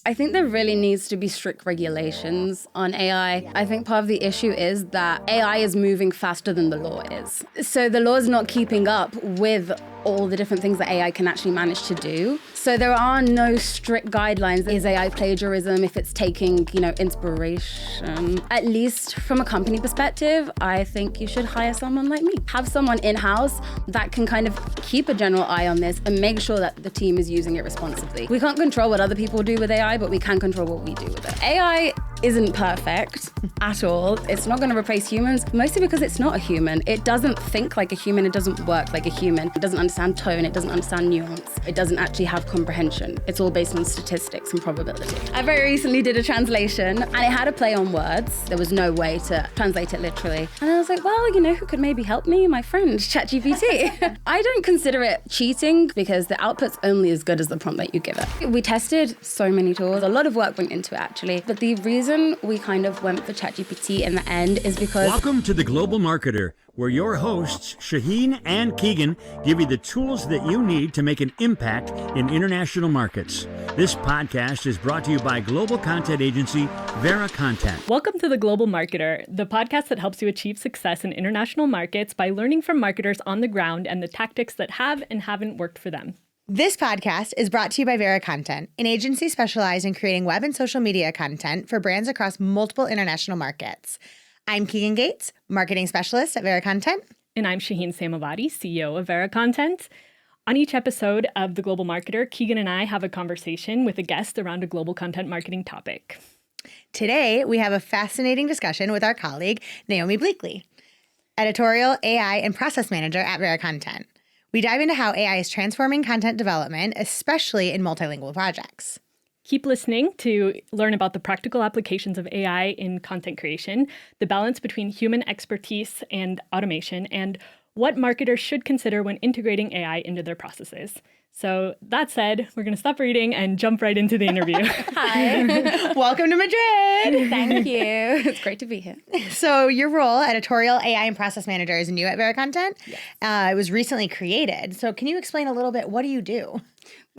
I think there really needs to be strict regulations on AI. I think part of the issue is that AI is moving faster than the law is. So the law is not keeping up with all the different things that AI can actually manage to do. So there are no strict guidelines. Is AI plagiarism if it's taking, inspiration? At least from a company perspective, I think you should hire someone like me. Have someone in-house that can kind of keep a general eye on this and make sure that the team is using it responsibly. We can't control what other people do with AI, but we can control what we do with it. AI isn't perfect at all. It's not going to replace humans, mostly because it's not a human. It doesn't think like a human. It doesn't work like a human. It doesn't understand tone. It doesn't understand nuance. It doesn't actually have comprehension. It's all based on statistics and probability. I very recently did a translation and it had a play on words. There was no way to translate it literally. And I was like, well, who could maybe help me? My friend, ChatGPT. I don't consider it cheating because the output's only as good as the prompt that you give it. We tested so many tools. A lot of work went into it actually. But the reason we kind of went for ChatGPT in the end is because... Welcome to The Global Marketer, where your hosts, Shaheen and Kegan, give you the tools that you need to make an impact in international markets. This podcast is brought to you by global content agency Vera Content. Welcome to The Global Marketer, the podcast that helps you achieve success in international markets by learning from marketers on the ground and the tactics that have and haven't worked for them. This podcast is brought to you by Vera Content, an agency specialized in creating web and social media content for brands across multiple international markets. I'm Kegan Gates, marketing specialist at Vera Content. And I'm Shaheen Samavati, CEO of Vera Content. On each episode of The Global Marketer, Kegan and I have a conversation with a guest around a global content marketing topic. Today, we have a fascinating discussion with our colleague, Naomi Bleakley, Editorial, AI, and Process Manager at Vera Content. We dive into how AI is transforming content development, especially in multilingual projects. Keep listening to learn about the practical applications of AI in content creation, the balance between human expertise and automation, and what marketers should consider when integrating AI into their processes. So that said, we're going to stop reading and jump right into the interview. Hi. Welcome to Madrid. Thank you. It's great to be here. So your role, Editorial, AI, and Process Manager, is new at Vera Content. Yes. It was recently created. So can you explain a little bit, what do you do?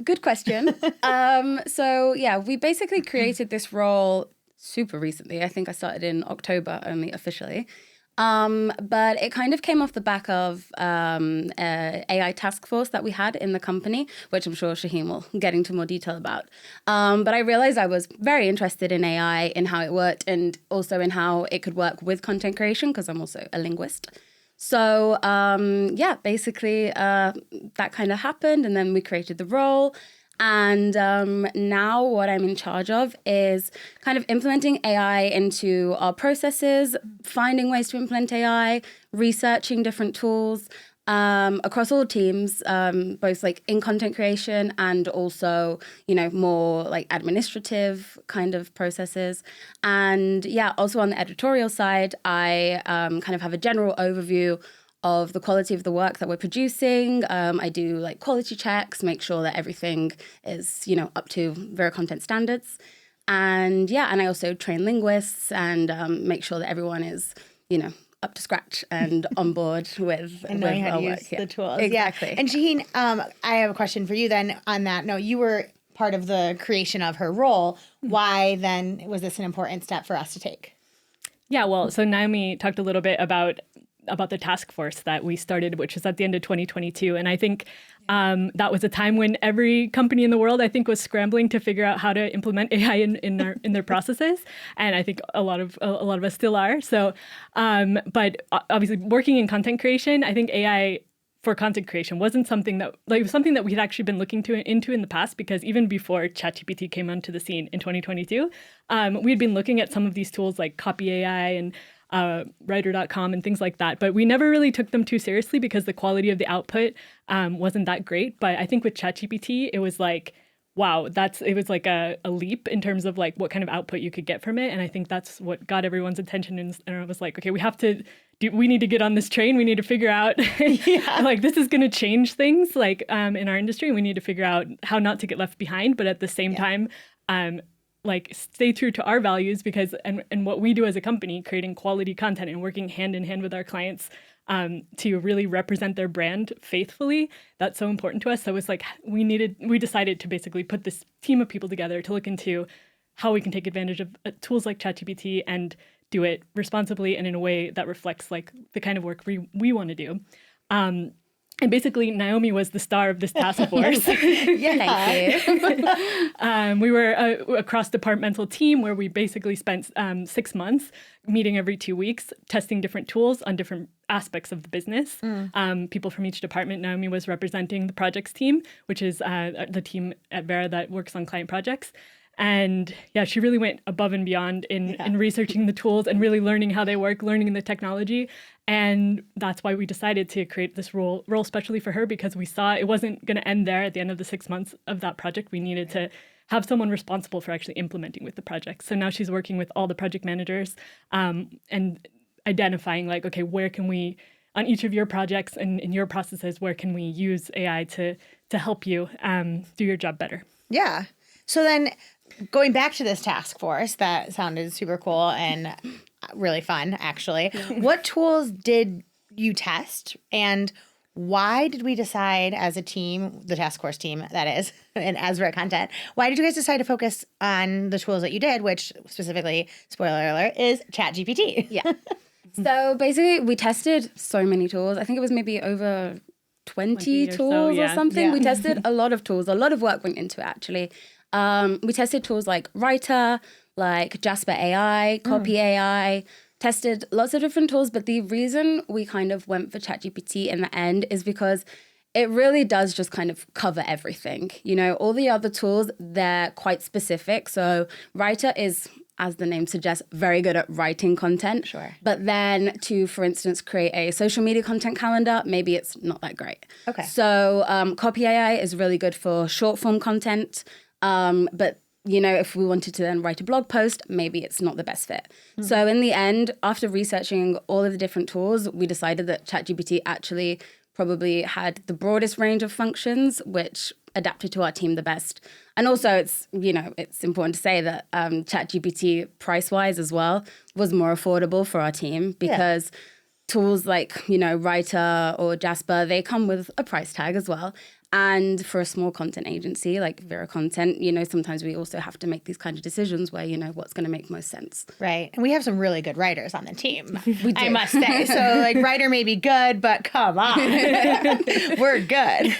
Good question. We basically created this role super recently. I think I started in October only officially. But it kind of came off the back of AI task force that we had in the company, which I'm sure Shaheen will get into more detail about. But I realized I was very interested in AI, in how it worked, and also in how it could work with content creation, because I'm also a linguist. So basically that kind of happened, and then we created the role. And now what I'm in charge of is kind of implementing AI into our processes, finding ways to implement AI, researching different tools across all teams, both like in content creation and also, more like administrative kind of processes. And also on the editorial side, I kind of have a general overview of the quality of the work that we're producing. I do like quality checks, make sure that everything is, up to Vera Content standards. And I also train linguists and make sure that everyone is, up to scratch and on board with and knowing how to use the tools. Exactly. Yeah. And Shaheen, I have a question for you then on that note. You were part of the creation of her role. Why then was this an important step for us to take? Yeah, well, so Naomi talked a little bit about the task force that we started, which was at the end of 2022. And I think that was a time when every company in the world, I think, was scrambling to figure out how to implement AI in their processes. And I think a lot of us still are. So, but obviously working in content creation, I think AI for content creation wasn't something that it was something that we had actually been looking into in the past, because even before ChatGPT came onto the scene in 2022, we had been looking at some of these tools like Copy AI and writer.com and things like that. But we never really took them too seriously because the quality of the output wasn't that great. But I think with ChatGPT, it was like, wow, it was like a leap in terms of like what kind of output you could get from it. And I think that's what got everyone's attention. And I was like, okay, we need to get on this train. We need to figure out like this is going to change things like in our industry. We need to figure out how not to get left behind, but at the same time, like stay true to our values, because and what we do as a company, creating quality content and working hand in hand with our clients to really represent their brand faithfully. That's so important to us. So it's like we decided to basically put this team of people together to look into how we can take advantage of tools like ChatGPT and do it responsibly and in a way that reflects like the kind of work we want to do. And basically, Naomi was the star of this task force. Thank you. We were a cross-departmental team where we basically spent 6 months meeting every 2 weeks, testing different tools on different aspects of the business. People from each department. Naomi was representing the projects team, which is the team at Vera that works on client projects. And yeah, she really went above and beyond in researching the tools and really learning how they work, learning the technology. And that's why we decided to create this role specially for her, because we saw it wasn't going to end there at the end of the 6 months of that project. We needed to have someone responsible for actually implementing with the project. So now she's working with all the project managers and identifying like, okay, where can we, on each of your projects and in your processes, where can we use AI to help you do your job better? Yeah. So then going back to this task force, that sounded super cool and really fun, actually. What tools did you test, and why did we decide as a team, the task force team, that is, and as Vera Content, why did you guys decide to focus on the tools that you did, which specifically, spoiler alert, is ChatGPT? Yeah. So basically, we tested so many tools. I think it was maybe over 20 tools or something. Yeah. We tested a lot of tools. A lot of work went into it, actually. We tested tools like Writer, like Jasper AI, Copy AI, tested lots of different tools. But the reason we kind of went for ChatGPT in the end is because it really does just kind of cover everything. You know, all the other tools, they're quite specific. So Writer is, as the name suggests, very good at writing content. Sure. But then to, for instance, create a social media content calendar, maybe it's not that great. Okay. So Copy AI is really good for short form content. But, you know, if we wanted to then write a blog post, maybe it's not the best fit. So in the end, after researching all of the different tools, we decided that ChatGPT actually probably had the broadest range of functions, which adapted to our team the best. And also it's, you know, it's important to say that ChatGPT price-wise as well was more affordable for our team because tools like, you know, Writer or Jasper, they come with a price tag as well. And for a small content agency like Vera Content, you know, sometimes we also have to make these kind of decisions where, you know, what's going to make most sense. Right. And we have some really good writers on the team, I must say. So, like, Writer may be good, but come on. We're good.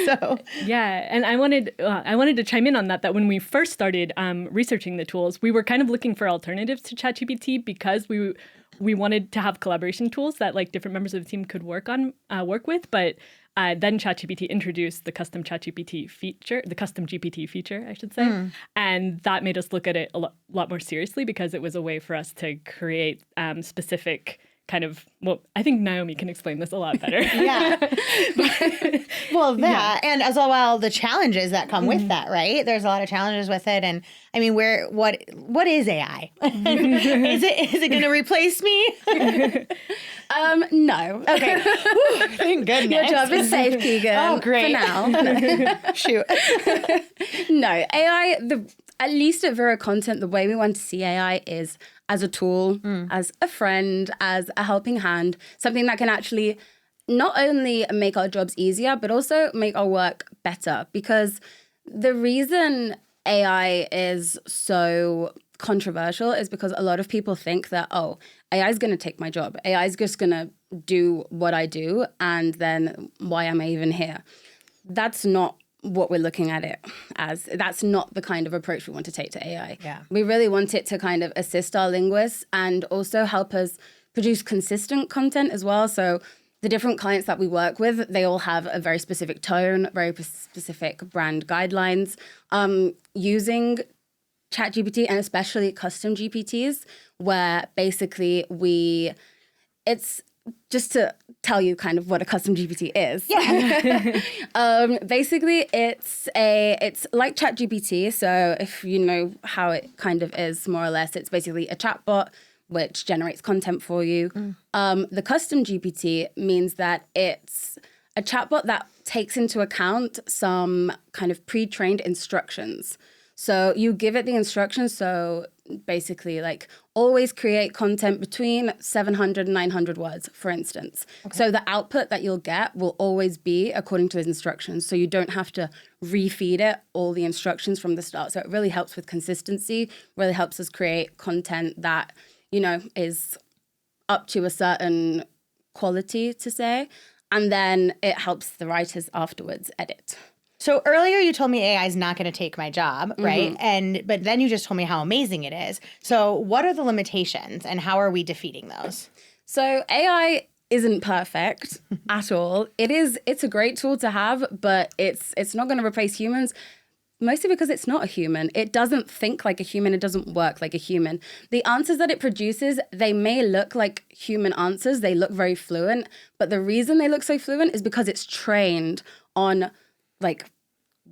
So yeah. And I wanted to chime in on that when we first started researching the tools, we were kind of looking for alternatives to ChatGPT because we wanted to have collaboration tools that like different members of the team could work with, but then ChatGPT introduced the custom GPT feature, I should say. And that made us look at it a lot more seriously because it was a way for us to create specific kind of, well, I think Naomi can explain this a lot better. And as well, the challenges that come with that, right? There's a lot of challenges with it. And I mean, what is AI? Is it going to replace me? No. Okay. Whew, thank goodness. Your job is safe, Kegan. Oh, great. For now. Shoot. No, AI, at least at Vera Content, the way we want to see AI is as a tool, as a friend, as a helping hand, something that can actually not only make our jobs easier, but also make our work better. Because the reason AI is so controversial is because a lot of people think that, oh, AI is going to take my job. AI is just going to do what I do, and then why am I even here? That's not what we're looking at it as. That's not the kind of approach we want to take to AI. Yeah. We really want it to kind of assist our linguists and also help us produce consistent content as well. So the different clients that we work with, they all have a very specific tone, very specific brand guidelines. Using ChatGPT and especially custom GPTs, where basically it's just to tell you kind of what a custom GPT is. Yeah. Basically, it's like ChatGPT. So if you know how it kind of is, more or less, it's basically a chatbot which generates content for you. The custom GPT means that it's a chatbot that takes into account some kind of pre-trained instructions. So you give it the instructions. So basically like always create content between 700 and 900 words, for instance. So the output that you'll get will always be according to those instructions. So you don't have to refeed it all the instructions from the start. So it really helps with consistency, really helps us create content that, you know, is up to a certain quality, to say. And then it helps the writers afterwards edit. So earlier you told me AI is not going to take my job, right? But then you just told me how amazing it is. So what are the limitations and how are we defeating those? So AI isn't perfect at all. It's a great tool to have, but it's not going to replace humans. Mostly because it's not a human. It doesn't think like a human. It doesn't work like a human. The answers that it produces, they may look like human answers. They look very fluent. But the reason they look so fluent is because it's trained on, like,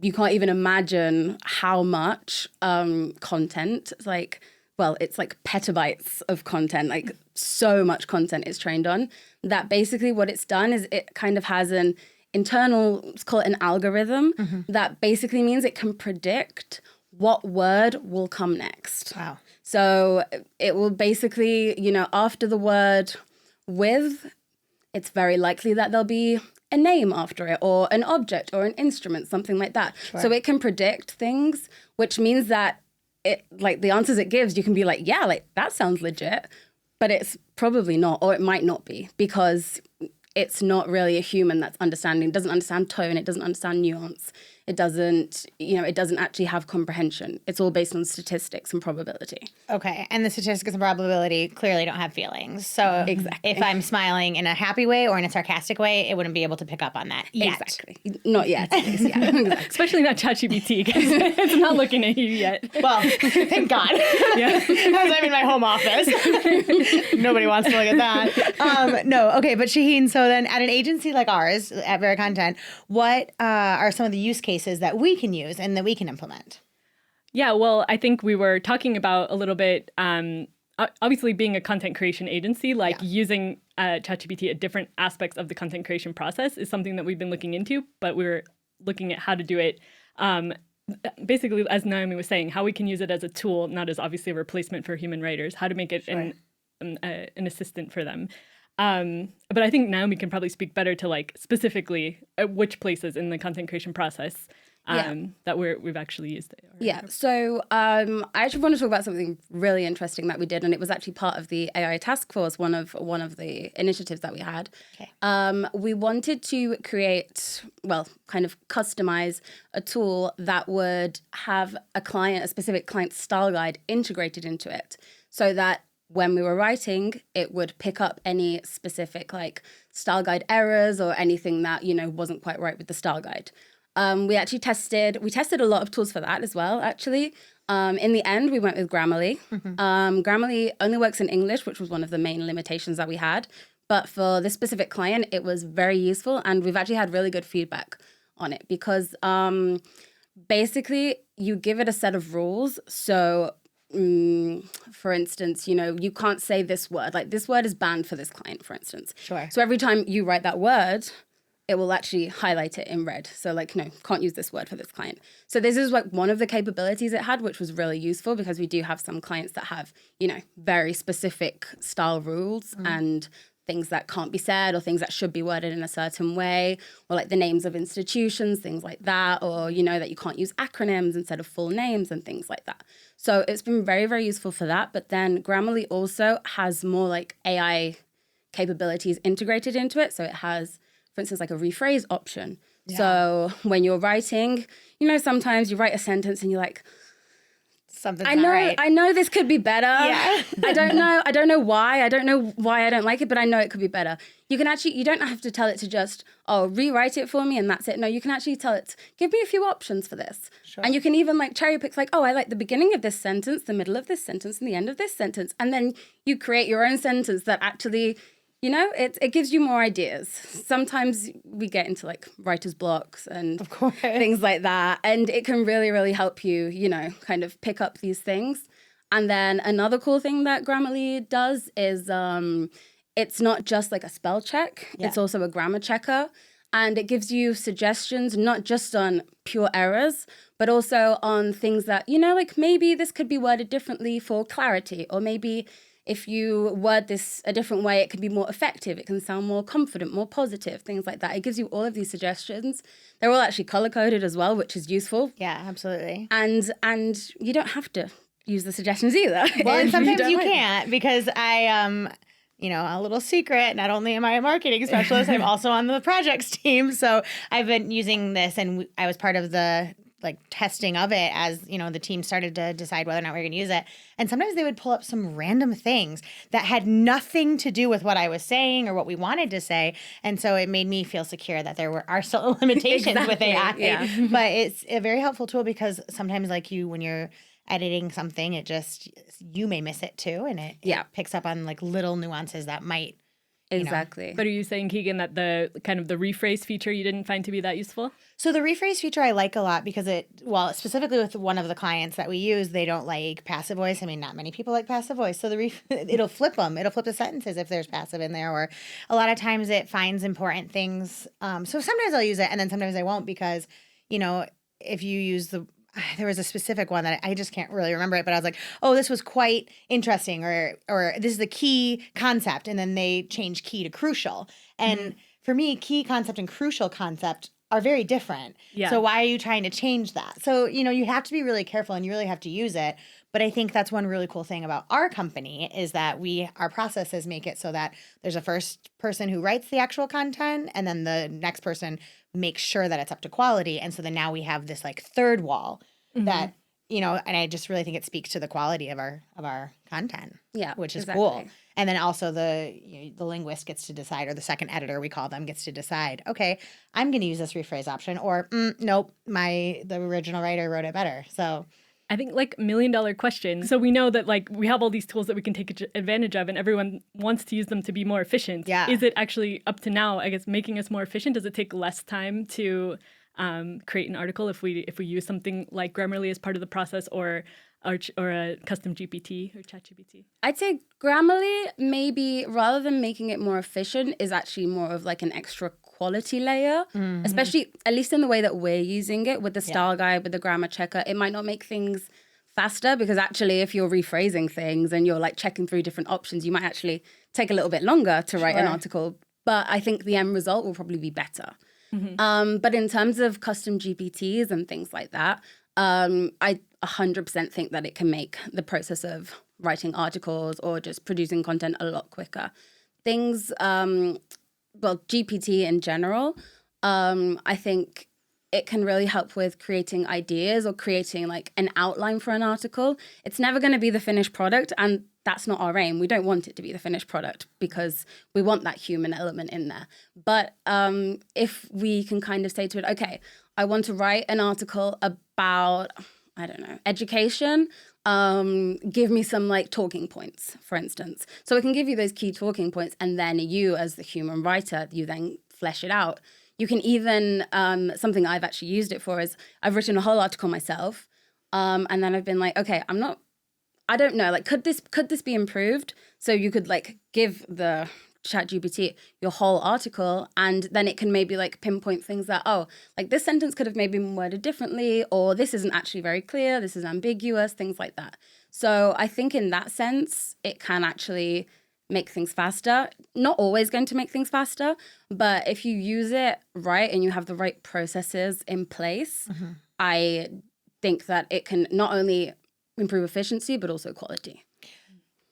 you can't even imagine how much content, like, well, it's like petabytes of content, like so much content it's trained on, that basically what it's done is it kind of has an internal, let's call it an algorithm, that basically means it can predict what word will come next. Wow. So it will basically, you know, after the word with, it's very likely that there'll be a name after it or an object or an instrument, something like that. Sure. So it can predict things, which means that it, like, the answers it gives, you can be like, yeah, like that sounds legit, but it's probably not, or it might not be, because it's not really a human that's understanding. It doesn't understand tone. It doesn't understand nuance. It doesn't, you know, it doesn't actually have comprehension. It's all based on statistics and probability. Okay. And the statistics and probability clearly don't have feelings. So Exactly. if I'm smiling in a happy way or in a sarcastic way, it wouldn't be able to pick up on that yet. Exactly. Not yet. At least, yeah. Exactly. Especially not ChatGPT, because it's not looking at you yet. Well, thank God. Yeah. As I'm in my home office. Nobody wants to look at that. No. Okay. But Shaheen, so then at an agency like ours, at Vera Content, what are some of the use cases that we can use and that we can implement? Yeah, well, I think we were talking about a little bit, obviously being a content creation agency, like using ChatGPT at different aspects of the content creation process is something that we've been looking into, but we were looking at how to do it basically, as Naomi was saying, how we can use it as a tool, not as obviously a replacement for human writers, how to make it an assistant for them. But I think Naomi can probably speak better to, like, specifically which places in the content creation process that we've actually used it. Yeah. So I actually want to talk about something really interesting that we did, and it was actually part of the AI task force, one of the initiatives that we had. Okay. We wanted to create, well, kind of customize a tool that would have a specific client style guide integrated into it, so that when we were writing, it would pick up any specific, like, style guide errors or anything that, you know, wasn't quite right with the style guide. We tested a lot of tools for that as well, actually. In the end, we went with Grammarly. Grammarly only works in English, which was one of the main limitations that we had. But for this specific client, it was very useful, and we've actually had really good feedback on it because basically you give it a set of rules. So for instance, you know, you can't say this word, like this word is banned for this client, for instance. Sure. So every time you write that word, it will actually highlight it in red. So, like, no, can't use this word for this client. So this is like one of the capabilities it had, which was really useful because we do have some clients that have, you know, very specific style rules and things that can't be said or things that should be worded in a certain way, or like the names of institutions, things like that, or, you know, that you can't use acronyms instead of full names and things like that. So it's been very, very useful for that. But then Grammarly also has more like AI capabilities integrated into it. So it has, for instance, like a rephrase option. Yeah. So when you're writing, you know, sometimes you write a sentence and you're like, something's not right. I know this could be better. Yeah. I don't know why. I don't know why I don't like it, but I know it could be better. You can actually, you don't have to tell it to just, rewrite it for me and that's it. No, you can actually tell it, give me a few options for this. Sure. And you can even like cherry pick, like, I like the beginning of this sentence, the middle of this sentence, and the end of this sentence. And then you create your own sentence that actually, you know, it gives you more ideas. Sometimes we get into like writer's blocks and of course things like that. And it can really, really help you, you know, kind of pick up these things. And then another cool thing that Grammarly does is it's not just like a spell check. Yeah. It's also a grammar checker. And it gives you suggestions, not just on pure errors, but also on things that, like maybe this could be worded differently for clarity, or maybe if you word this a different way, it can be more effective. It can sound more confident, more positive, things like that. It gives you all of these suggestions. They're all actually color-coded as well, which is useful. Yeah, absolutely. And you don't have to use the suggestions either. Well, and sometimes you can't, because I a little secret, not only am I a marketing specialist, I'm also on the projects team. So I've been using this, and I was part of the testing of it as, the team started to decide whether or not we were going to use it. And sometimes they would pull up some random things that had nothing to do with what I was saying or what we wanted to say. And so it made me feel secure that there are still limitations with AI. Yeah. But it's a very helpful tool, because sometimes when you're editing something, you may miss it too. And it picks up on little nuances that might. Exactly. But are you saying, Kegan, that the rephrase feature you didn't find to be that useful? So the rephrase feature I like a lot, because specifically with one of the clients that we use, they don't like passive voice. I mean, not many people like passive voice. So it'll flip them. It'll flip the sentences if there's passive in there. Or a lot of times it finds important things. So sometimes I'll use it, and then sometimes I won't, because, if you use there was a specific one that I just can't really remember it, but I was like, oh, this was quite interesting, or this is the key concept. And then they change key to crucial. And for me, key concept and crucial concept are very different. Yeah. So why are you trying to change that? So, you have to be really careful, and you really have to use it. But I think that's one really cool thing about our company, is that our processes make it so that there's a first person who writes the actual content, and then the next person makes sure that it's up to quality. And so then now we have this third wall that, and I just really think it speaks to the quality of our content. Yeah, which is exactly. cool. And then also the linguist gets to decide, or the second editor, we call them, gets to decide, okay, I'm going to use this rephrase option, or nope, the original writer wrote it better. So I think $1 million question. So we know that we have all these tools that we can take advantage of, and everyone wants to use them to be more efficient. Yeah. Is it actually up to now, I guess, making us more efficient? Does it take less time to create an article if we use something like Grammarly as part of the process, or a custom GPT or ChatGPT? I'd say Grammarly, maybe, rather than making it more efficient, is actually more of an extra quality layer, especially, at least in the way that we're using it with the style guide, with the grammar checker. It might not make things faster, because actually if you're rephrasing things and you're checking through different options, you might actually take a little bit longer to write an article. But I think the end result will probably be better. But in terms of custom GPTs and things like that, I 100% think that it can make the process of writing articles or just producing content a lot quicker. Things, GPT in general, I think it can really help with creating ideas or creating an outline for an article. It's never going to be the finished product, and that's not our aim. We don't want it to be the finished product, because we want that human element in there. But if we can kind of say to it, okay, I want to write an article about, I don't know, education. Give me some talking points, for instance. So it can give you those key talking points, and then you, as the human writer, you then flesh it out. You can even, something I've actually used it for is I've written a whole article myself, and then I've been okay, I don't know, could this be improved? So you could give the ChatGPT your whole article, and then it can maybe pinpoint things that, this sentence could have maybe been worded differently, or this isn't actually very clear, this is ambiguous, things like that. So I think in that sense, it can actually make things faster. Not always going to make things faster, but if you use it right and you have the right processes in place, I think that it can not only improve efficiency, but also quality.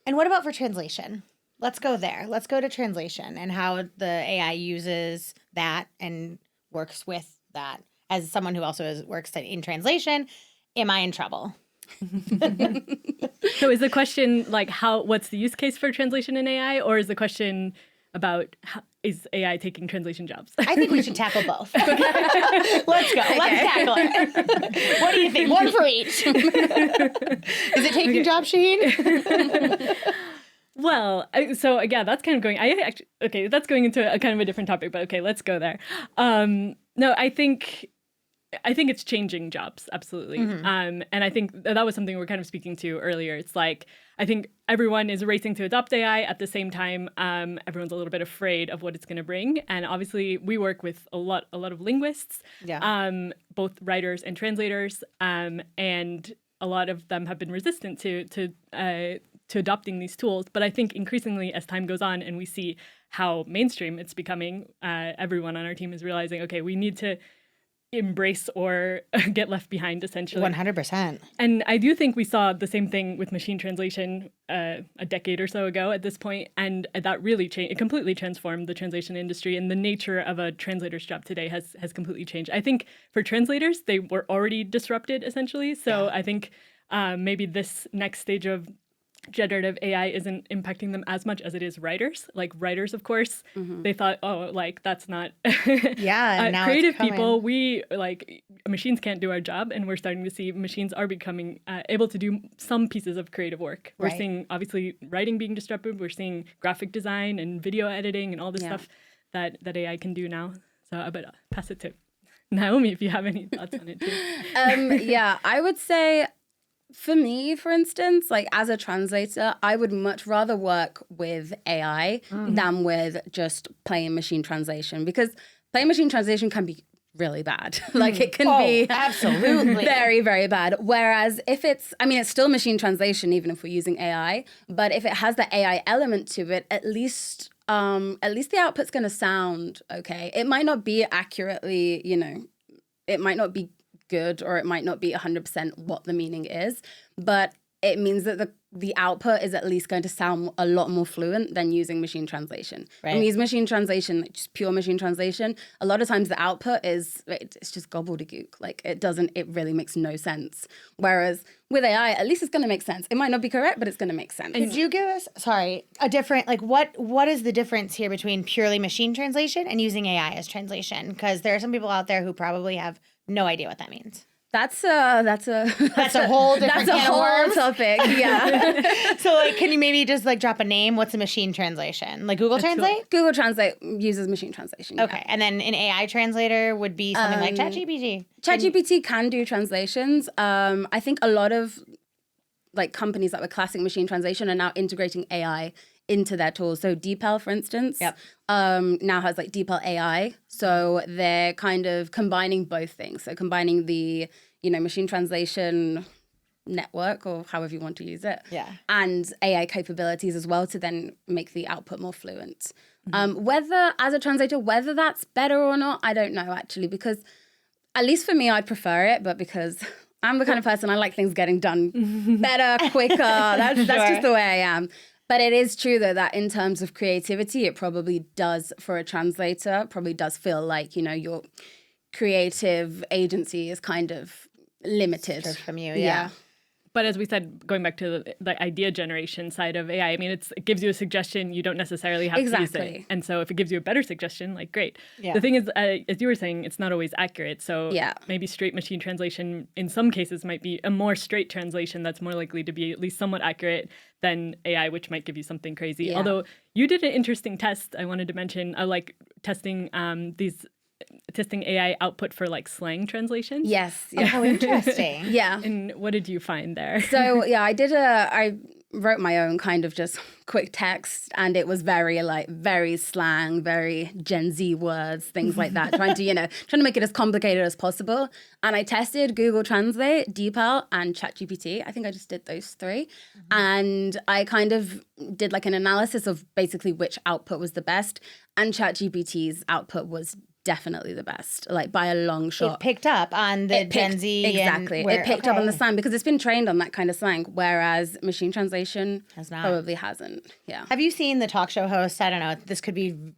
And what about for translation? Let's go there. Let's go to translation and how the AI uses that and works with that. As someone who also works in translation, am I in trouble? So is the question what's the use case for translation in AI, or is the question about is AI taking translation jobs? I think we should tackle both. Let's go. Okay. Let's tackle it. What do you think? One for each. Is it taking jobs, Shaheen? Well, so yeah, that's kind of going. That's going into a kind of a different topic, but okay, let's go there. No, I think I think it's changing jobs, absolutely. And I think that was something we're kind of speaking to earlier. It's like, I think everyone is racing to adopt AI. At the same time, everyone's a little bit afraid of what it's going to bring. And obviously, we work with a lot of linguists, both writers and translators, and a lot of them have been resistant to adopting these tools. But I think increasingly, as time goes on and we see how mainstream it's becoming, everyone on our team is realizing, okay, we need to embrace or get left behind, essentially. 100%. And I do think we saw the same thing with machine translation a decade or so ago at this point, and that really changed. It completely transformed the translation industry, and the nature of a translator's job today has completely changed. I think for translators, they were already disrupted, essentially. So I think maybe this next stage of generative AI isn't impacting them as much as it is writers. Like writers, of course, they thought, oh, like that's not now creative people. We machines can't do our job, and we're starting to see machines are becoming able to do some pieces of creative work. We're seeing obviously writing being disrupted. We're seeing graphic design and video editing and all this stuff that AI can do now. So I better pass it to Naomi if you have any thoughts on it too. I would say, for me, for instance, like as a translator, I would much rather work with AI than with just plain machine translation, because plain machine translation can be really bad. Like it can be absolutely very, very bad. Whereas if it's still machine translation, even if we're using AI, but if it has the AI element to it, at least the output's going to sound okay. It might not be accurately, it might not be good, or it might not be 100% what the meaning is, but it means that the output is at least going to sound a lot more fluent than using machine translation. When we use machine translation, like just pure machine translation, a lot of times the output it's just gobbledygook. Like it really makes no sense. Whereas with AI, at least it's going to make sense. It might not be correct, but it's going to make sense. Could you give us, a different, like what is the difference here between purely machine translation and using AI as translation? Because there are some people out there who probably have no idea what that means. That's a whole different topic. Yeah. So can you maybe just drop a name? What's a machine translation? Like Google Translate? Google Translate uses machine translation. Okay. And then an AI translator would be something like ChatGPT. ChatGPT can do translations. I think a lot of companies that were classic machine translation are now integrating AI into their tools. So DeepL, for instance, now has DeepL AI. So they're kind of combining both things. So combining the, machine translation network, or however you want to use it, and AI capabilities as well to then make the output more fluent. Whether, as a translator, whether that's better or not, I don't know, actually, because at least for me, I'd prefer it, but because I'm the kind of person, I like things getting done better, quicker. That's just the way I am. But it is true, though, that in terms of creativity, it probably does, for a translator, feel like, your creative agency is kind of limited. From you, yeah. But as we said, going back to the idea generation side of AI, it gives you a suggestion. You don't necessarily have to use it. And so if it gives you a better suggestion, great. Yeah. The thing is, as you were saying, it's not always accurate. So maybe straight machine translation in some cases might be a more straight translation that's more likely to be at least somewhat accurate than AI, which might give you something crazy. Yeah. Although you did an interesting test I wanted to mention, testing testing AI output for slang translations. Yes. Yeah. Oh, interesting. Yeah. And what did you find there? So I wrote my own kind of just quick text, and it was very slang, very Gen Z words, things like that, trying to make it as complicated as possible. And I tested Google Translate, DeepL, and ChatGPT. I think I just did those three. And I kind of did an analysis of basically which output was the best, and ChatGPT's output was definitely the best, by a long shot. It picked up on the Gen Z. Exactly. It picked up on the slang because it's been trained on that kind of slang, whereas machine translation probably hasn't. Yeah. Have you seen the talk show host? I don't know.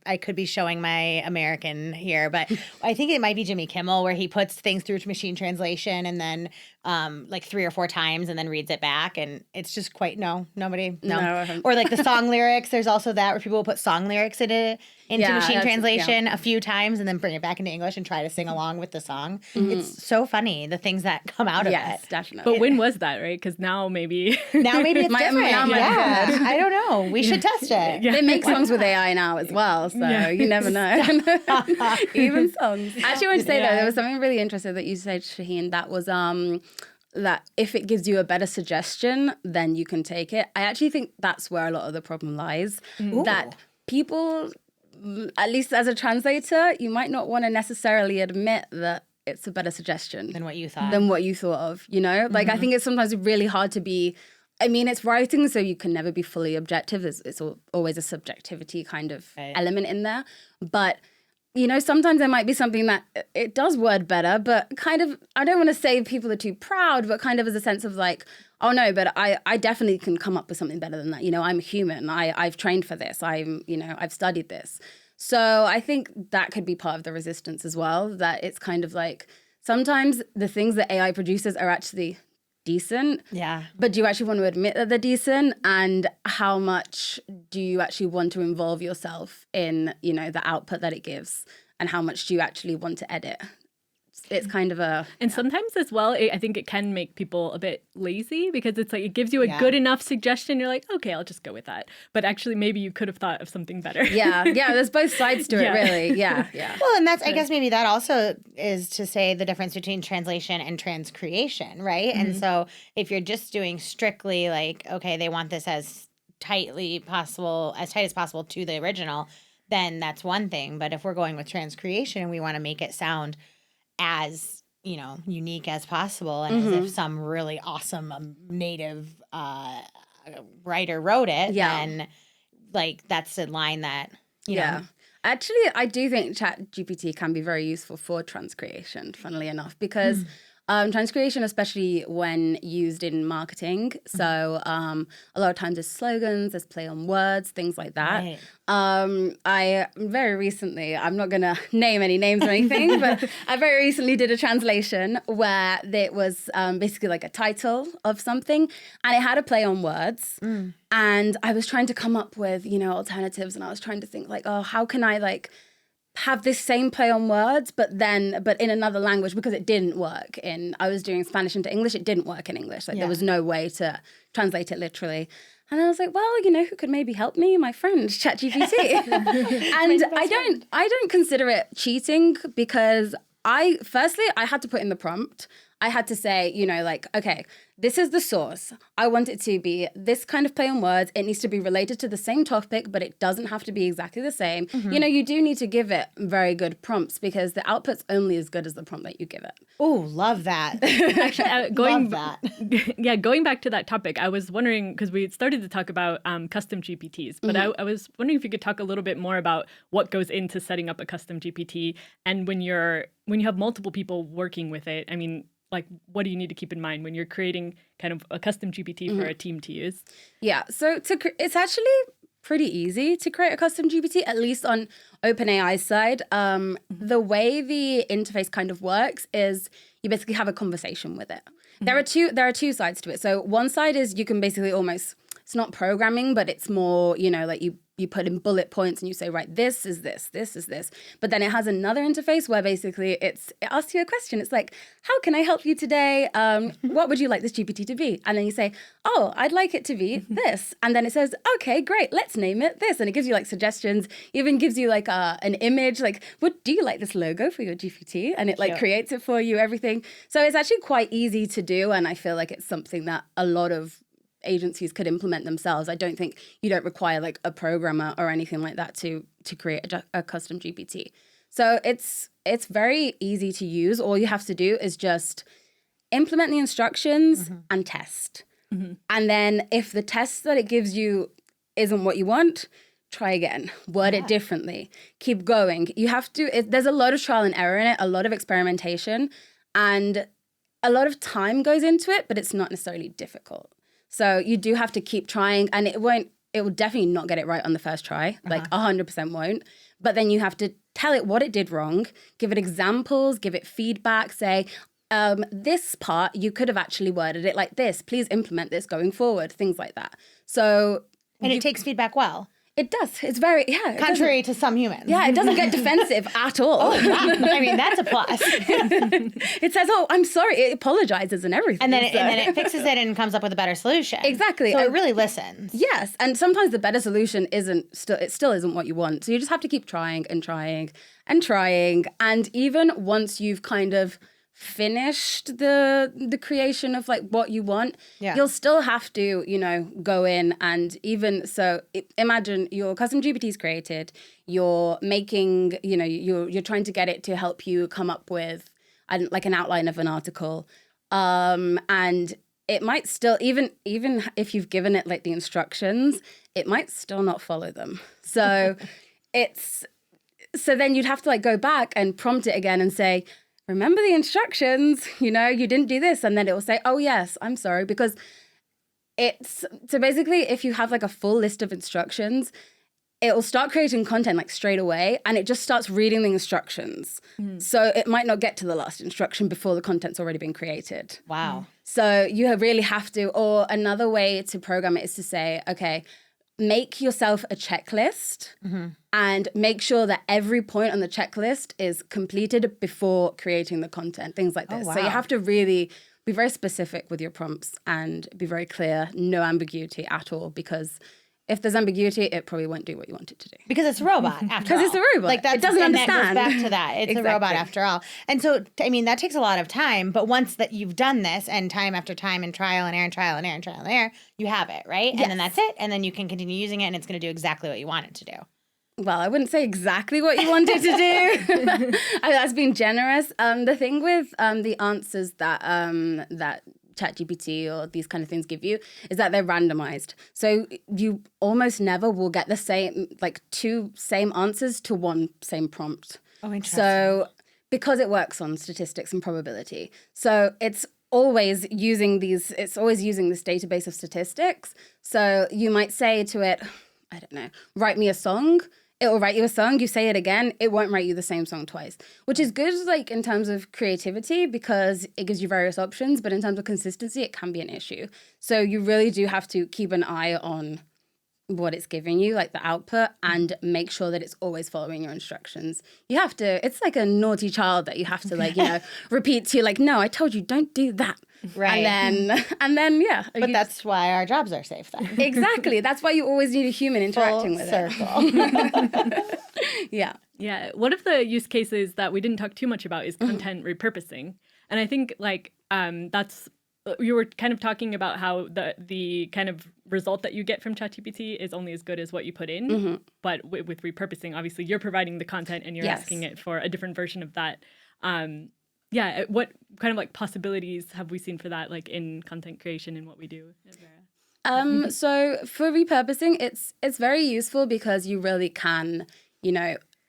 I could be showing my American here, but I think it might be Jimmy Kimmel, where he puts things through to machine translation and then 3 or 4 times and then reads it back. And it's just nobody. No. Or the song lyrics. There's also that where people will put song lyrics into machine translation a few times and then then bring it back into English and try to sing along with the song. It's so funny, the things that come out of Yes, it. definitely. But when was that, right? Because now maybe Now maybe it's Might- different. now might be Yeah, different. I don't know. We should test it. Yeah. They make songs with AI now as well, so you never know. Even songs. I actually want to say though, there was something really interesting that you said, Shaheen, that was that if it gives you a better suggestion, then you can take it. I actually think that's where a lot of the problem lies. That people, at least as a translator, you might not want to necessarily admit that it's a better suggestion Than what you thought. than what you thought of, you know? Like, I think it's sometimes really hard to be, I mean, it's writing, so you can never be fully objective. It's always a subjectivity kind of element in there. But, you know, sometimes there might be something that it does word better, but kind of, I don't want to say people are too proud, but kind of as a sense of like, oh no, but I definitely can come up with something better than that. You know, I'm a human. I've trained for this. I've studied this. So I think that could be part of the resistance as well, that it's kind of like sometimes the things that AI produces are actually decent. Yeah. But do you actually want to admit that they're decent? And how much do you actually want to involve yourself in, you know, the output that it gives? And how much do you actually want to edit? It's kind of a... And sometimes as well, I think it can make people a bit lazy because it's like it gives you a good enough suggestion. You're like, okay, I'll just go with that. But actually, maybe you could have thought of something better. Yeah, there's both sides to it, really. Yeah. Well, and that's, I guess maybe that also is to say the difference between translation and transcreation, right? And so if you're just doing strictly like, okay, they want this as tight as possible to the original, then that's one thing. But if we're going with transcreation and we want to make it sound as, you know, unique as possible and as if some really awesome native writer wrote it, then like that's a line that, you know. Actually, I do think ChatGPT can be very useful for transcreation, funnily enough, because transcreation, especially when used in marketing. So a lot of times there's slogans, there's play on words, things like that. Right. I very recently, I'm not going to name any names or anything, but I very recently did a translation where it was basically like a title of something and it had a play on words. And I was trying to come up with, you know, alternatives, and I was trying to think like, oh, how can I like have this same play on words, but in another language, because it didn't work I was doing Spanish into English, it didn't work in English. Like there was no way to translate it literally. And I was like, well, you know, who could maybe help me? My friend, ChatGPT. And I don't consider it cheating because I had to put in the prompt. I had to say, you know, like, okay, this is the source. I want it to be this kind of play on words. It needs to be related to the same topic, but it doesn't have to be exactly the same. You know, you do need to give it very good prompts because the output's only as good as the prompt that you give it. Oh, love that. Actually, Love that. going back to that topic, I was wondering, because we started to talk about custom GPTs, but I was wondering if you could talk a little bit more about what goes into setting up a custom GPT, and when you have multiple people working with it, I mean, like, what do you need to keep in mind when you're creating kind of a custom GPT for a team to use? Yeah, so it's actually pretty easy to create a custom GPT, at least on OpenAI's side. The way the interface kind of works is you basically have a conversation with it. There are two sides to it. So one side is you can basically almost, it's not programming, but it's more, you know, like you put in bullet points and you say, right, this is this, this is this. But then it has another interface where basically it asks you a question. It's like, how can I help you today? What would you like this GPT to be? And then you say, oh, I'd like it to be this. And then it says, okay, great, let's name it this. And it gives you like suggestions, even gives you like an image, like, what do you like this logo for your GPT? And it like creates it for you, everything. So it's actually quite easy to do. And I feel like it's something that a lot of agencies could implement themselves. I don't think you don't require like a programmer or anything like that to create a custom GPT. So it's very easy to use. All you have to do is just implement the instructions and test. And then if the test that it gives you isn't what you want, try again, word it differently, keep going. You have to, there's a lot of trial and error in it, a lot of experimentation, and a lot of time goes into it, but it's not necessarily difficult. So you do have to keep trying, and it will definitely not get it right on the first try, like 100% won't. But then you have to tell it what it did wrong, give it examples, give it feedback, say, this part, you could have actually worded it like this. Please implement this going forward, things like that. So And it takes feedback well. It does. It's very, Contrary to some humans. Yeah, it doesn't get defensive at all. I mean, that's a plus. It says, oh, I'm sorry. It apologizes and everything. And then it fixes it and comes up with a better solution. Exactly. So it really listens. Yes. And sometimes the better solution still isn't what you want. So you just have to keep trying and trying and trying. And even once you've kind of finished the creation of like what you want, you'll still have to, go in and even so imagine your custom GPT's created, you're making, you're trying to get it to help you come up with like an outline of an article. And it might still, even if you've given it like the instructions, it might still not follow them. So so then you'd have to like go back and prompt it again and say, remember the instructions, you didn't do this. And then it will say, oh, yes, I'm sorry. Because so basically, if you have like a full list of instructions, it will start creating content like straight away. And it just starts reading the instructions. So it might not get to the last instruction before the content's already been created. Wow. So you really have to, or another way to program it is to say, okay, make yourself a checklist and make sure that every point on the checklist is completed before creating the content, things like this. Oh, wow. So you have to really be very specific with your prompts and be very clear, no ambiguity at all, because if there's ambiguity, it probably won't do what you want it to do. Because it's a robot, after all. Because it's a robot. Like it doesn't understand. That goes back to that. It's Exactly. a robot after all. And so, I mean, that takes a lot of time. But once that you've done this and time after time and trial and error and trial and error and trial and error, you have it, right? Yes. And then that's it. And then you can continue using it and it's going to do exactly what you want it to do. Well, I wouldn't say exactly what you wanted to do. That's being generous. The thing with the answers that ChatGPT or these kind of things give you is that they're randomized. So you almost never will get the same, like two same answers to one same prompt. Oh, interesting. So because it works on statistics and probability. So it's always using this database of statistics. So you might say to it, I don't know, write me a song. It will write you a song. You say it again, it won't write you the same song twice, which is good like in terms of creativity because it gives you various options. But in terms of consistency, it can be an issue. So you really do have to keep an eye on what it's giving you, like the output, and make sure that it's always following your instructions. You have to, it's like a naughty child that you have to like, repeat to like, no, I told you, don't do that. Right. And then, yeah. But that's why our jobs are safe then. Exactly. That's why you always need a human interacting with it. Yeah. Yeah. One of the use cases that we didn't talk too much about is content repurposing. And I think like that's, you were kind of talking about how the kind of result that you get from ChatGPT is only as good as what you put in. But with repurposing, obviously you're providing the content and you're asking it for a different version of that. What kind of like possibilities have we seen for that, like in content creation and what we do? So for repurposing, it's very useful because you really can,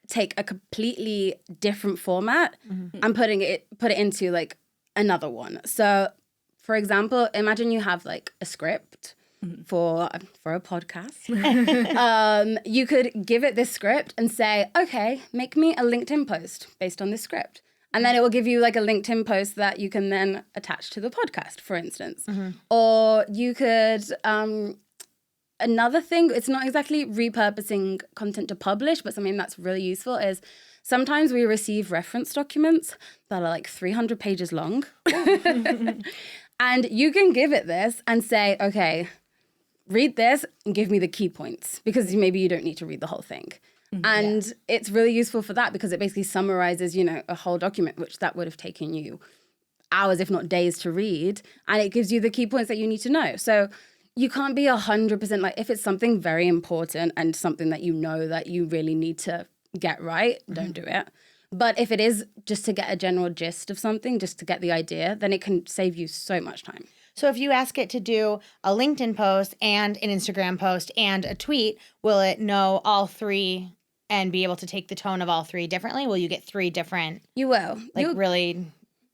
take a completely different format and put it into like another one. So for example, imagine you have like a script for a podcast. You could give it this script and say, okay, make me a LinkedIn post based on this script. And then it will give you like a LinkedIn post that you can then attach to the podcast, for instance. Or you could, another thing, it's not exactly repurposing content to publish, but something that's really useful is sometimes we receive reference documents that are like 300 pages long. And you can give it this and say, okay, read this and give me the key points because maybe you don't need to read the whole thing. And it's really useful for that because it basically summarizes, a whole document, which that would have taken you hours, if not days to read. And it gives you the key points that you need to know. So you can't be 100% like, if it's something very important and something that that you really need to get right, don't do it. But if it is just to get a general gist of something, just to get the idea, then it can save you so much time. So if you ask it to do a LinkedIn post and an Instagram post and a tweet, will it know all three and be able to take the tone of all three differently? Will you get three different, You will. really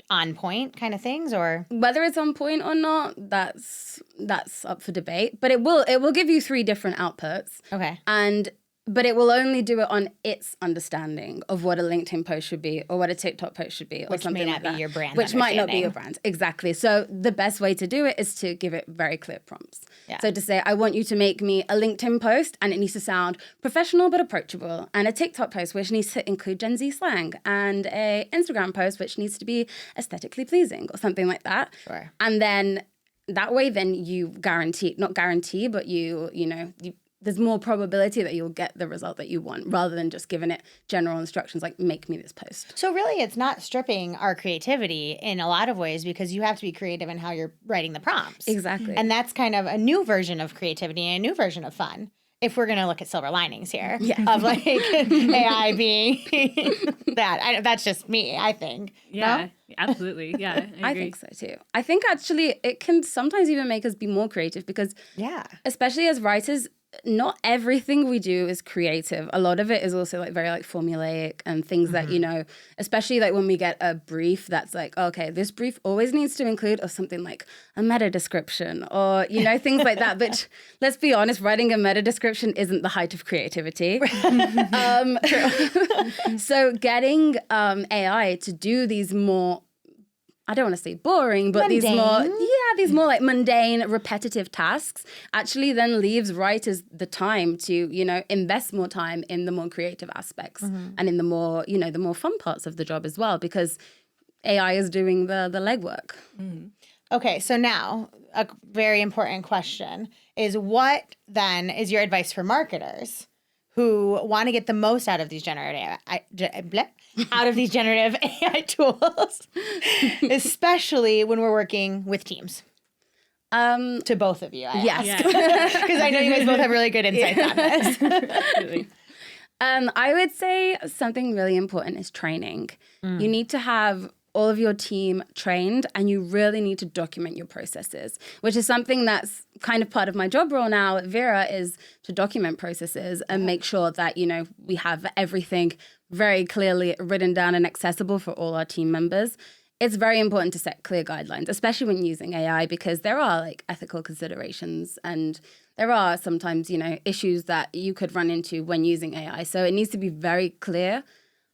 on point kind of things, or whether it's on point or not, that's up for debate. But it will give you three different outputs. okay. And but it will only do it on its understanding of what a LinkedIn post should be or what a TikTok post should be or Which something may like not be that. your brand Which might not be your understanding. brand. Exactly. So the best way to do it is to give it very clear prompts. Yeah. So to say, I want you to make me a LinkedIn post and it needs to sound professional but approachable, and a TikTok post which needs to include Gen Z slang, and a Instagram post which needs to be aesthetically pleasing or something like that. Sure. And then that way, then you not guarantee, but there's more probability that you'll get the result that you want rather than just giving it general instructions like make me this post. So really, it's not stripping our creativity in a lot of ways, because you have to be creative in how you're writing the prompts. Exactly. And that's kind of a new version of creativity and a new version of fun. If we're going to look at silver linings here, of like AI being that. That's just me, I think. Yeah, No? absolutely. Yeah, I I agree. think so too. I think actually it can sometimes even make us be more creative because Yeah. especially as writers, not everything we do is creative. A lot of it is also like very like formulaic and things that, especially like when we get a brief that's like, okay, this brief always needs to include or something like a meta description or, things like that. But let's be honest, writing a meta description isn't the height of creativity. So getting AI to do these more, I don't want to say boring, but these more like mundane, repetitive tasks actually then leaves writers the time to, invest more time in the more creative aspects and in the more, the more fun parts of the job as well, because AI is doing the legwork. Okay, so now a very important question is, what then is your advice for marketers who want to get the most out of these generative AI tools, especially when we're working with teams? To both of you, Yes. because I know you guys both have really good insights on this. Absolutely. I would say something really important is training. You need to have all of your team trained, and you really need to document your processes, which is something that's kind of part of my job role now at Vera, is to document processes and make sure that, we have everything very clearly written down and accessible for all our team members. It's very important to set clear guidelines, especially when using AI, because there are like ethical considerations and there are sometimes, issues that you could run into when using AI. So it needs to be very clear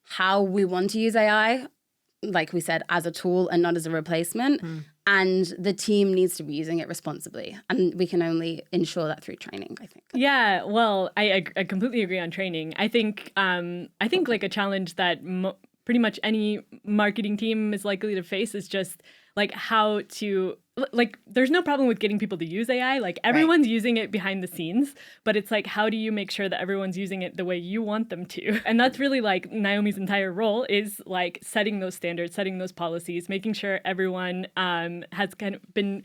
how we want to use AI, like we said, as a tool and not as a replacement. And the team needs to be using it responsibly. And we can only ensure that through training, I think. Yeah, well, I completely agree on training. I think like a challenge that pretty much any marketing team is likely to face is just like how to, like, there's no problem with getting people to use AI. Like, everyone's using it behind the scenes, but it's like, how do you make sure that everyone's using it the way you want them to? And that's really like Naomi's entire role, is like setting those standards, setting those policies, making sure everyone has kind of been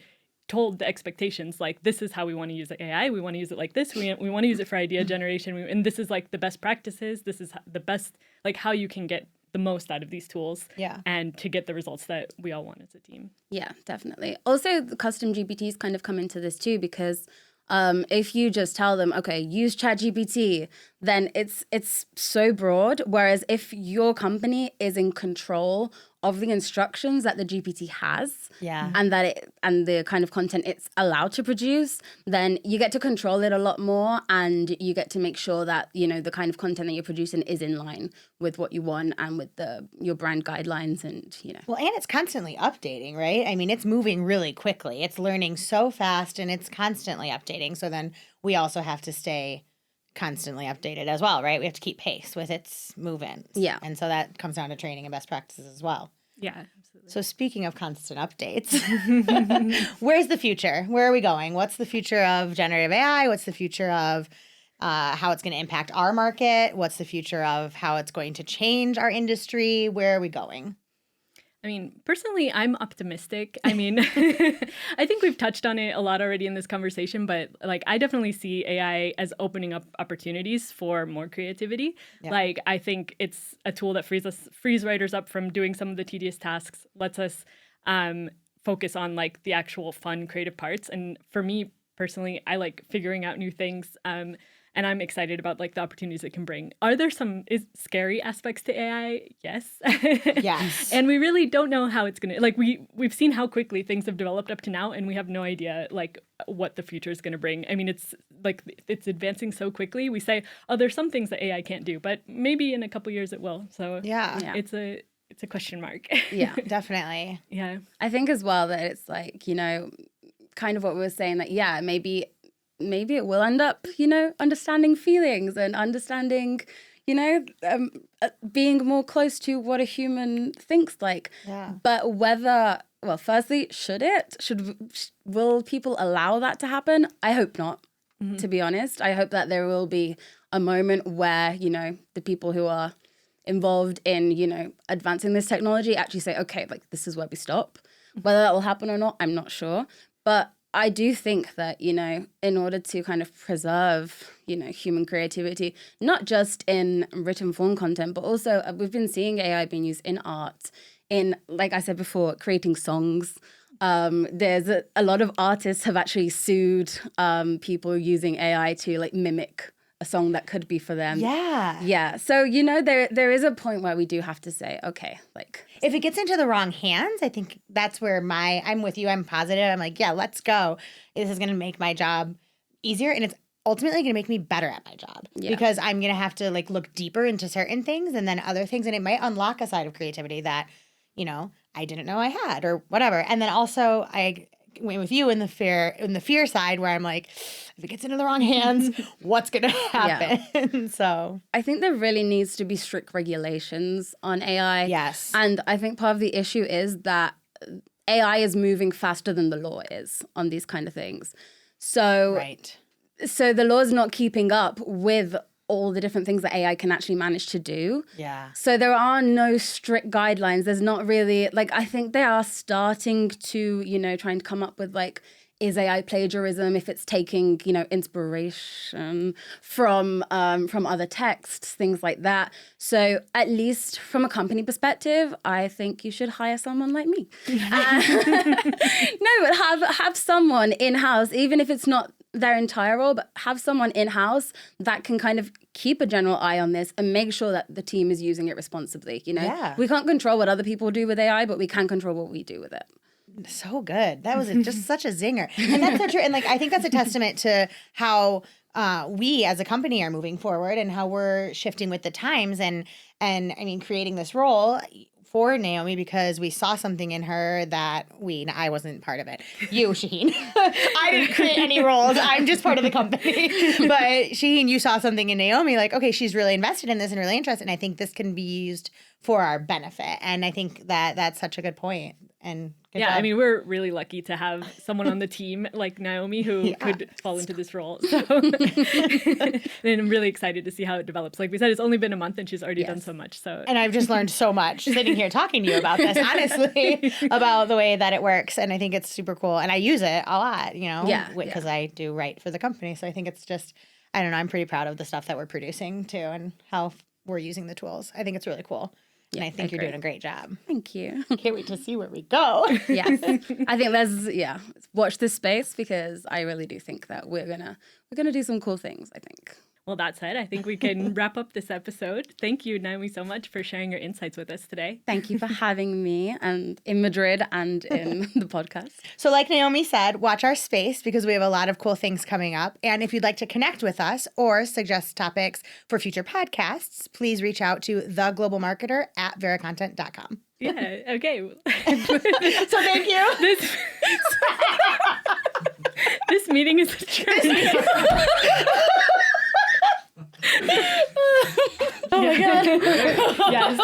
told the expectations, like, this is how we want to use AI. We want to use it like this. We want to use it for idea generation. And this is like the best practices. This is the best, like, how you can get the most out of these tools, and to get the results that we all want as a team. Yeah, definitely. Also, the custom GPTs kind of come into this too, because if you just tell them, okay, use ChatGPT, then it's so broad. Whereas if your company is in control of the instructions that the GPT has, and the kind of content it's allowed to produce, then you get to control it a lot more, and you get to make sure that the kind of content that you're producing is in line with what you want and with your brand guidelines, and Well, and it's constantly updating, right? I mean, it's moving really quickly. It's learning so fast, and it's constantly updating. So then we also have to stay constantly updated as well, right? We have to keep pace with its movements. Yeah. And so that comes down to training and best practices as well. Yeah, absolutely. So speaking of constant updates, where's the future? Where are we going? What's the future of generative AI? What's the future of how it's going to impact our market? What's the future of how it's going to change our industry? Where are we going? I mean, personally, I'm optimistic. I mean, I think we've touched on it a lot already in this conversation, but like, I definitely see AI as opening up opportunities for more creativity. Yeah. Like, I think it's a tool that frees writers up from doing some of the tedious tasks, lets us focus on like the actual fun creative parts. And for me personally, I like figuring out new things. And I'm excited about like the opportunities it can bring. Are there some scary aspects to AI? Yes. Yes. And we really don't know how it's going to, like we've seen how quickly things have developed up to now, and we have no idea like what the future is going to bring. I mean, it's advancing so quickly. We say, oh, there's some things that AI can't do, but maybe in a couple years it will. So it's a question mark. Yeah, definitely. Yeah. I think as well that it's like, you know, kind of what we were saying, that, yeah, maybe it will end up, you know, understanding feelings and understanding, you know, being more close to what a human thinks like. Yeah. But whether, well, firstly, will people allow that to happen? I hope not, to be honest. I hope that there will be a moment where, you know, the people who are involved in, you know, advancing this technology actually say, okay, like this is where we stop. Whether that will happen or not, I'm not sure. But I do think that, you know, in order to kind of preserve, you know, human creativity, not just in written form content, but also we've been seeing AI being used in art, in, like I said before, creating songs. There's a lot of artists have actually sued people using AI to like mimic a song that could be for them. Yeah. Yeah. So, you know, there is a point where we do have to say, okay, like, if it gets into the wrong hands, I think that's where I'm with you. I'm positive. I'm like, yeah, let's go. This is going to make my job easier. And it's ultimately going to make me better at my job because I'm going to have to like look deeper into certain things and then other things. And it might unlock a side of creativity that, you know, I didn't know I had or whatever. And then also I went with you in the fear side where I'm like, if it gets into the wrong hands, what's going to happen? Yeah. So I think there really needs to be strict regulations on AI. Yes. And I think part of the issue is that AI is moving faster than the law is on these kind of things. So, so the law is not keeping up with all the different things that AI can actually manage to do. Yeah. So there are no strict guidelines. There's not really, like, I think they are starting to, you know, trying to come up with, like, is AI plagiarism if it's taking, you know, inspiration from other texts, things like that. So at least from a company perspective, I think you should hire someone like me. No, but have someone in-house, even if it's not their entire role, but have someone in-house that can kind of keep a general eye on this and make sure that the team is using it responsibly. You know, we can't control what other people do with AI, but we can control what we do with it. So good. That was just such a zinger. And that's so true. And like, I think that's a testament to how we as a company are moving forward and how we're shifting with the times and I mean, creating this role for Naomi because we saw something in her that I wasn't part of it. You, Shaheen. I didn't create any roles. I'm just part of the company. But Shaheen, you saw something in Naomi like, okay, she's really invested in this and really interested. And I think this can be used for our benefit. And I think that that's such a good point. And good job. I mean, we're really lucky to have someone on the team like Naomi who could fall into this role. So and I'm really excited to see how it develops. Like we said, it's only been a month and she's already done so much. So and I've just learned so much sitting here talking to you about this, honestly, about the way that it works. And I think it's super cool. And I use it a lot, you know, because I do write for the company. So I think it's just, I don't know, I'm pretty proud of the stuff that we're producing too and how we're using the tools. I think it's really cool. And I think you're doing a great job. Thank you. Can't wait to see where we go. Yes. I think watch this space because I really do think that we're gonna do some cool things, I think. Well, that said, I think we can wrap up this episode. Thank you, Naomi, so much for sharing your insights with us today. Thank you for having me and in Madrid and in the podcast. So like Naomi said, watch our space because we have a lot of cool things coming up. And if you'd like to connect with us or suggest topics for future podcasts, please reach out to theglobalmarketer@veracontent.com. Yeah, okay. So thank you. This meeting is adjourned. Oh my God. Yes.